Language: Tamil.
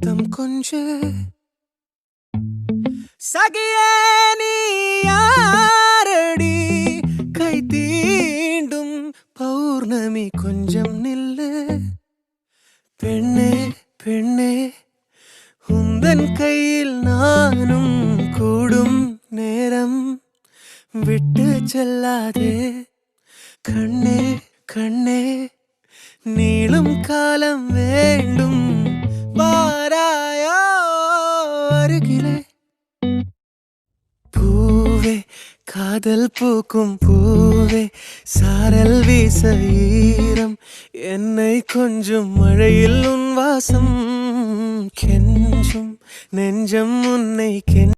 முத்தம் கொஞ்ச சகியே நீ யாரடி கை தீண்டும் பௌர்ணமி கொஞ்சம் நில்லு பெண்ணே பெண்ணே உந்தன் கையில் நானும் கூடும் நேரம் விட்டு செல்லாதே கண்ணே கண்ணே நீளும் காலம் வேண்டும் வாராயோ அருகிலே பூவே காதல் பூக்கும் பூவே சாரல் வீச ஈரம் என்னை கொஞ்சம் மழையில் உன் வாசம் கெஞ்சும் நெஞ்சம் உன்னை